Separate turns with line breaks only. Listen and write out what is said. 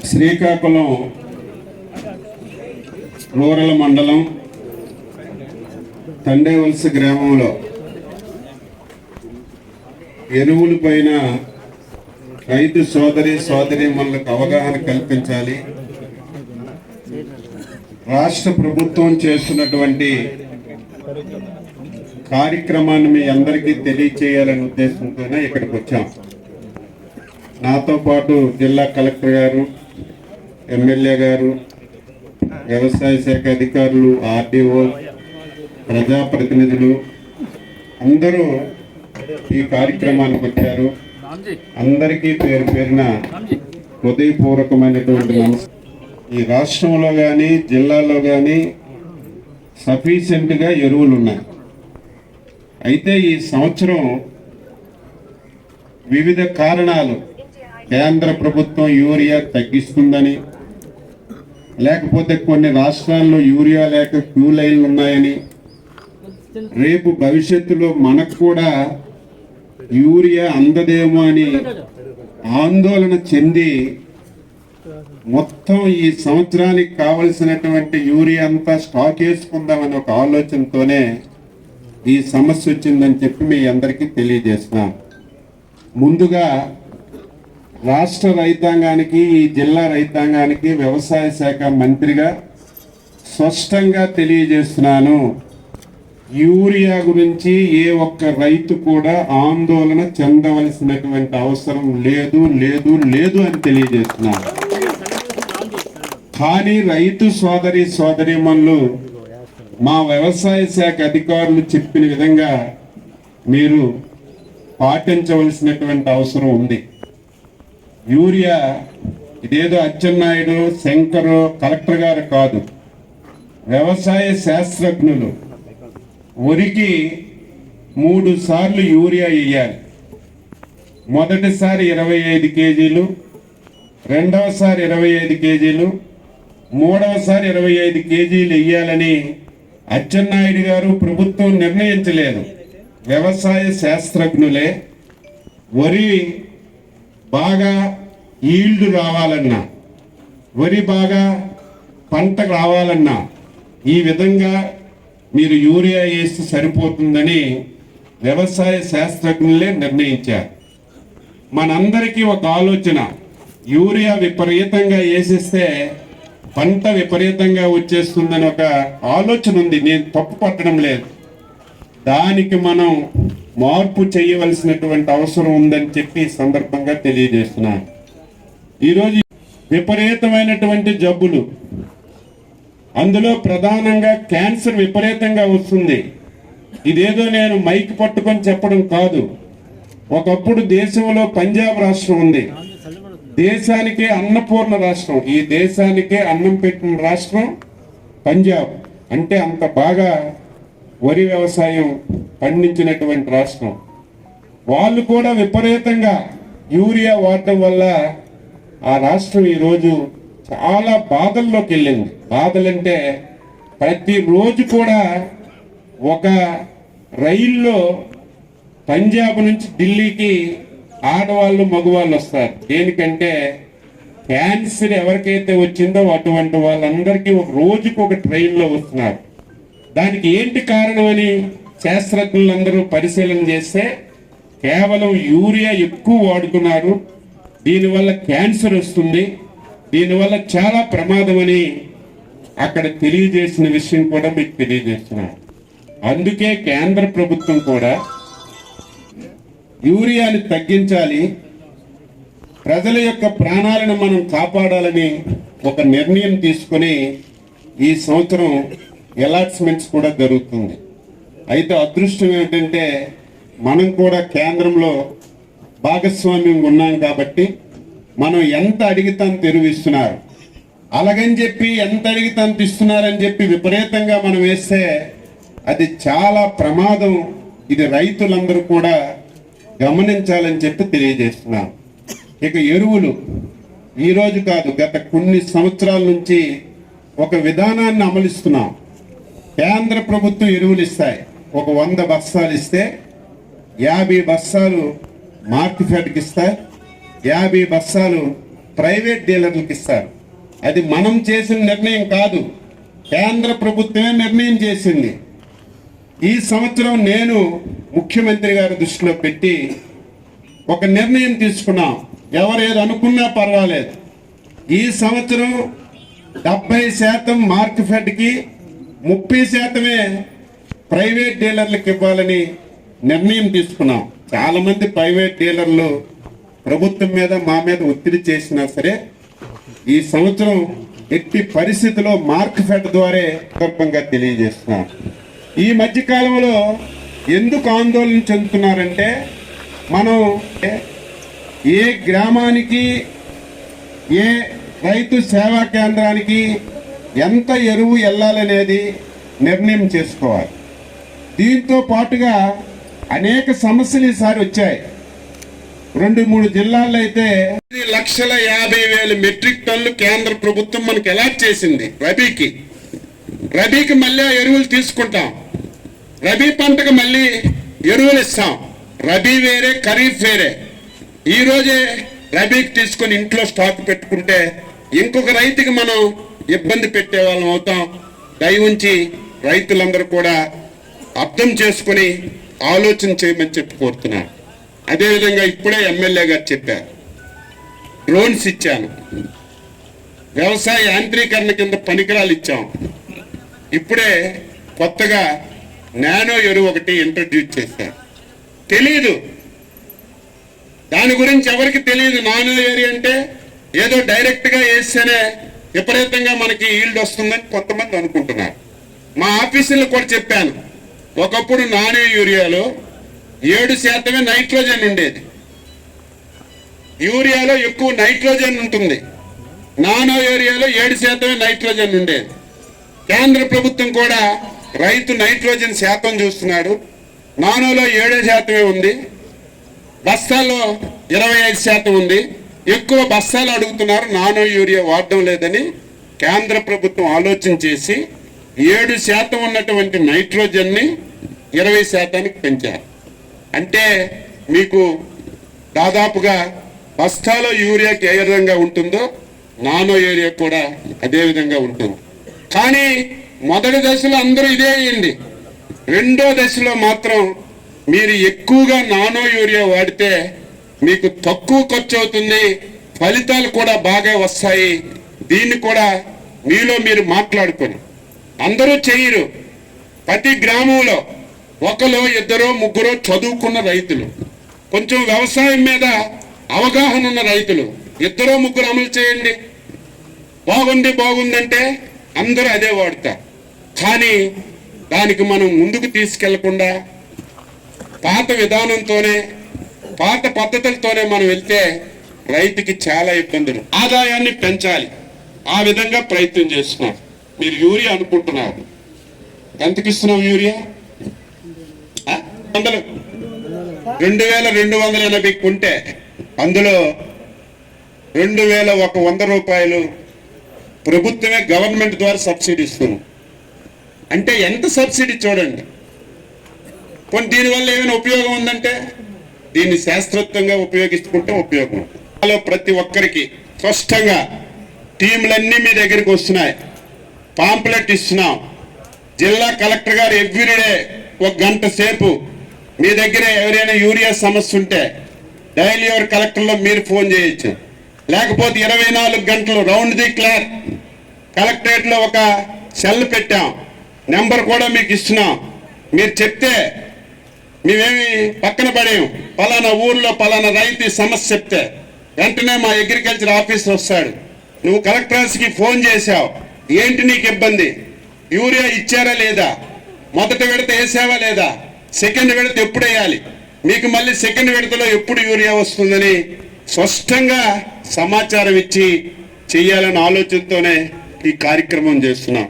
Srikakulam rural మండలం తండేవలస గ్రామంలో ఎరువుల పైన రైతు సోదరీమణులకు అవగాహన కల్పించాలి. రాష్ట్ర ప్రభుత్వం చేస్తున్నటువంటి కార్యక్రమాన్ని మీ అందరికీ తెలియచేయాలనే ఉద్దేశంతోనే ఇక్కడికి వచ్చాం. నాతో పాటు జిల్లా కలెక్టర్ గారు, ఎమ్మెల్యే గారు, వ్యవసాయ శాఖ అధికారులు, ఆర్డీఓ, ప్రజాప్రతినిధులు అందరూ ఈ కార్యక్రమానికి వచ్చారు. అందరికీ పేరు పేరున హృదయపూర్వకమైనటువంటి నమస్కారం. ఈ రాష్ట్రంలో కానీ జిల్లాలో కానీ సఫిషియెంట్గా ఎరువులు ఉన్నాయి. అయితే ఈ సంవత్సరం వివిధ కారణాలు కేంద్ర ప్రభుత్వం యూరియా తగ్గిస్తుందని, లేకపోతే కొన్ని రాష్ట్రాల్లో యూరియా లేక క్యూ లైన్లు ఉన్నాయని, రేపు భవిష్యత్తులో మనకు కూడా యూరియా అందదేమో అని ఆందోళన చెంది మొత్తం ఈ సంవత్సరానికి కావలసినటువంటి యూరియా అంతా స్టాక్ చేసుకుందామని ఒక ఆలోచనతోనే ఈ సమస్య వచ్చిందని చెప్పి మీ అందరికీ తెలియజేస్తున్నాం. ముందుగా రాష్ట్ర రైతాంగానికి, ఈ జిల్లా రైతాంగానికి వ్యవసాయ శాఖ మంత్రిగా స్పష్టంగా తెలియజేస్తున్నాను, యూరియా గురించి ఏ ఒక్క రైతు కూడా ఆందోళన చెందవలసినటువంటి అవసరం లేదు లేదు లేదు అని తెలియజేస్తున్నాను. కానీ రైతు సోదరీమణులు మా వ్యవసాయ శాఖ అధికారులు చెప్పిన విధంగా మీరు పాటించవలసినటువంటి అవసరం ఉంది. యూరియా ఇదేదో అచ్చెన్నాయుడు, శంకరు, కలెక్టర్ గారు కాదు, వ్యవసాయ శాస్త్రజ్ఞులు వరికి 3 సార్లు యూరియా వేయాలి. మొదటిసారి 25 కేజీలు, రెండవసారి 25 కేజీలు, మూడవసారి 25 కేజీలు వేయాలని అచ్చెన్నాయుడు గారు ప్రభుత్వం నిర్ణయించలేదు. వ్యవసాయ శాస్త్రజ్ఞులే వరి బాగా ఈల్డ్ రావాలన్నా, వరి బాగా పంట రావాలన్నా ఈ విధంగా మీరు యూరియా వేస్తే సరిపోతుందని వ్యవసాయ శాస్త్రజ్ఞులే నిర్ణయించారు. మనందరికీ ఒక ఆలోచన, యూరియా విపరీతంగా వేసేస్తే పంట విపరీతంగా వచ్చేస్తుందని ఒక ఆలోచన ఉంది. నేను తప్పు పట్టడం లేదు. దానికి మనం మార్పు చేయవలసినటువంటి అవసరం ఉందని చెప్పి ఈ సందర్భంగా తెలియజేస్తున్నాను. ఈరోజు విపరీతమైనటువంటి జబ్బులు, అందులో ప్రధానంగా క్యాన్సర్ విపరీతంగా వస్తుంది. ఇదేదో నేను మైక్ పట్టుకొని చెప్పడం కాదు. ఒకప్పుడు దేశంలో పంజాబ్ రాష్ట్రం ఉంది, దేశానికే అన్నపూర్ణ రాష్ట్రం, ఈ దేశానికే అన్నం పెట్టిన రాష్ట్రం పంజాబ్. అంటే అంత బాగా వరి వ్యవసాయం పండించినటువంటి రాష్ట్రం. వాళ్ళు కూడా విపరీతంగా యూరియా వాడటం వల్ల ఆ రాష్ట్రం ఈరోజు చాలా బాధల్లోకి వెళ్ళింది. బాధలంటే ప్రతిరోజు కూడా ఒక రైల్లో పంజాబ్ నుంచి ఢిల్లీకి ఆడవాళ్ళు మగవాళ్ళు వస్తారు. దేనికంటే క్యాన్సర్ ఎవరికైతే వచ్చిందో అటువంటి వాళ్ళందరికీ ఒక రోజుకు ఒక ట్రైన్లో వస్తున్నారు. దానికి ఏంటి కారణమని శాస్త్రజ్ఞులందరూ పరిశీలన చేస్తే కేవలం యూరియా ఎక్కువ వాడుతున్నారు, దీనివల్ల క్యాన్సర్ వస్తుంది, దీనివల్ల చాలా ప్రమాదమని అక్కడ తెలియజేసిన విషయం కూడా మీకు తెలియజేస్తున్నారు. అందుకే కేంద్ర ప్రభుత్వం కూడా యూరియాని తగ్గించాలి, ప్రజల యొక్క ప్రాణాలను మనం కాపాడాలని ఒక నిర్ణయం తీసుకొని ఈ సంవత్సరం అలాట్మెంట్స్ కూడా జరుగుతుంది. అయితే అదృష్టం ఏంటంటే మనం కూడా కేంద్రంలో భాగస్వామ్యం ఉన్నాం కాబట్టి మనం ఎంత అడిగితే అంత ఎరువు ఇస్తున్నారు. అలాగని చెప్పి ఎంత అడిగితే అంత ఇస్తున్నారని చెప్పి విపరీతంగా మనం వేస్తే అది చాలా ప్రమాదం. ఇది రైతులందరూ కూడా గమనించాలని చెప్పి తెలియజేస్తున్నాను. ఇక ఎరువులు ఈరోజు కాదు, గత కొన్ని సంవత్సరాల నుంచి ఒక విధానాన్ని అమలుస్తున్నాం. కేంద్ర ప్రభుత్వం ఎరువులు ఇస్తాయి. ఒక 100 బస్తాలు ఇస్తే 50 బస్తాలు మార్కెట్కి ఇస్తాయి, 50 బస్తాలు ప్రైవేట్ డీలర్లకు ఇస్తారు. అది మనం చేసిన నిర్ణయం కాదు, కేంద్ర ప్రభుత్వమే నిర్ణయం చేసింది. ఈ సంవత్సరం నేను ముఖ్యమంత్రి గారి దృష్టిలో పెట్టి ఒక నిర్ణయం తీసుకున్నాం. ఎవరు ఏది అనుకున్నా పర్వాలేదు, ఈ సంవత్సరం 70% మార్కెట్కి 30% ప్రైవేట్ డీలర్లకు ఇవ్వాలని నిర్ణయం తీసుకున్నాం. చాలా మంది ప్రైవేట్ డీలర్లు ప్రభుత్వం మీద మా మీద ఒత్తిడి చేసినా సరే ఈ సంవత్సరం ఎట్టి పరిస్థితిలో మార్కెట్ ద్వారా సందర్భంగా తెలియజేస్తున్నాం. ఈ మధ్య కాలంలో ఎందుకు ఆందోళన చెందుతున్నారంటే, మనం ఏ గ్రామానికి ఏ రైతు సేవా కేంద్రానికి ఎంత ఎరువు వెళ్ళాలనేది నిర్ణయం చేసుకోవాలి. దీంతో పాటుగా అనేక సమస్యలు ఈసారి వచ్చాయి. 2-3 జిల్లాల్లో అయితే 1,50,000 మెట్రిక్ టన్నులు కేంద్ర ప్రభుత్వం మనకు అలాట్ చేసింది. రబీకి మళ్ళీ ఎరువులు తీసుకుంటాం, రబీ పంటకు మళ్ళీ ఎరువులు ఇస్తాం. రబీ వేరే, ఖరీఫ్ వేరే. ఈ రోజే రబీకి తీసుకొని ఇంట్లో స్టాక్ పెట్టుకుంటే ఇంకొక రైతుకి మనం ఇబ్బంది పెట్టే వాళ్ళం అవుతాం. దయవుంచి రైతులందరూ కూడా అర్థం చేసుకుని ఆలోచన చేయమని చెప్పి కోరుతున్నాను. అదేవిధంగా ఇప్పుడే ఎమ్మెల్యే గారు చెప్పారు, డ్రోన్స్ ఇచ్చాను, వ్యవసాయ యాంత్రీకరణ కింద పనికిరాలు ఇచ్చాం. ఇప్పుడే కొత్తగా నానో ఎరువు ఒకటి ఇంట్రడ్యూస్ చేశారు. తెలీదు, దాని గురించి ఎవరికి తెలియదు. నానో ఎరువు అంటే ఏదో డైరెక్ట్గా వేస్తేనే విపరీతంగా మనకి ఈల్డ్ వస్తుందని కొంతమంది అనుకుంటున్నారు. మా ఆఫీసులో కూడా చెప్పాను, ఒకప్పుడు నానో యూరియాలో 7% నైట్రోజన్ ఉండేది. యూరియాలో ఎక్కువ నైట్రోజన్ ఉంటుంది, నానో యూరియాలో 7% నైట్రోజన్ ఉండేది. కేంద్ర ప్రభుత్వం కూడా రైతు నైట్రోజన్ శాతం చూస్తున్నాడు. నానోలో 7% ఉంది, బస్తాల్లో 25% ఉంది. ఎక్కువ బస్తాలు అడుగుతున్నారు, నానో యూరియా వాడడం లేదని కేంద్ర ప్రభుత్వం ఆలోచన చేసి 7% ఉన్నటువంటి నైట్రోజన్ని 20%కి పెంచారు. అంటే మీకు దాదాపుగా బస్తాలో యూరియాకి ఏ విధంగా ఉంటుందో నానో యూరియా కూడా అదే విధంగా ఉంటుంది. కానీ మొదటి దశలో అందరూ ఇదే అయ్యింది. రెండో దశలో మాత్రం మీరు ఎక్కువగా నానో యూరియా వాడితే మీకు తక్కువ ఖర్చు అవుతుంది, ఫలితాలు కూడా బాగా వస్తాయి. దీన్ని కూడా మీలో మీరు మాట్లాడుకొని, అందరూ చెయ్యరు. ప్రతి గ్రామంలో 1-2-3 చదువుకున్న రైతులు, కొంచెం వ్యవసాయం మీద అవగాహన ఉన్న రైతులు 2-3 అమలు చేయండి. బాగుందంటే అందరూ అదే వాడతారు. కానీ దానికి మనం ముందుకు తీసుకెళ్లకుండా పాత విధానంతోనే, పాత పద్ధతులతోనే మనం వెళ్తే రైతుకి చాలా ఇబ్బందులు. ఆదాయాన్ని పెంచాలి, ఆ విధంగా ప్రయత్నం చేస్తున్నాం. మీరు యూరియా అనుకుంటున్నారు, ఎంతకి ఇస్తున్నాం యూరియా? 2,280 ఉంటే అందులో 2,100 రూపాయలు ప్రభుత్వమే గవర్నమెంట్ ద్వారా సబ్సిడీ ఇస్తుంది. అంటే ఎంత సబ్సిడీ చూడండి. కొన్ని దీనివల్ల ఏమైనా ఉపయోగం ఉందంటే దీన్ని శాస్త్రోక్తంగా ఉపయోగించుకుంటే ఉపయోగం. ప్రతి ఒక్కరికి స్పష్టంగా టీంలన్నీ మీ దగ్గరికి వస్తున్నాయి, పాంప్లెట్ ఇస్తున్నాం. జిల్లా కలెక్టర్ గారు ఎవ్రీడే 1 గంట సేపు మీ దగ్గర ఎవరైనా యూరియా సమస్య ఉంటే డైలీ ఎవరి కలెక్టర్లో మీరు ఫోన్ చేయొచ్చు. లేకపోతే 24 గంటలు రౌండ్ ది క్లాక్ కలెక్టరేట్లో ఒక సెల్ పెట్టాం, నెంబర్ కూడా మీకు ఇస్తున్నాం. మీరు చెప్తే మేమేమి పక్కన పడేము. పలానా ఊర్లో పలానా రైతు సమస్య చెప్తే వెంటనే మా అగ్రికల్చర్ ఆఫీసర్ వస్తాడు. నువ్వు కలెక్టర్ ఆఫీస్కి ఫోన్ చేశావు, ఏంటి నీకు ఇబ్బంది, యూరియా ఇచ్చారా లేదా, మొదటి విడత వేసావా లేదా, సెకండ్ విడత ఎప్పుడు వేయాలి, మీకు మళ్ళీ సెకండ్ విడతలో ఎప్పుడు యూరియా వస్తుందని స్పష్టంగా సమాచారం ఇచ్చి చెయ్యాలన్న ఆలోచనతోనే ఈ కార్యక్రమం చేస్తున్నాం.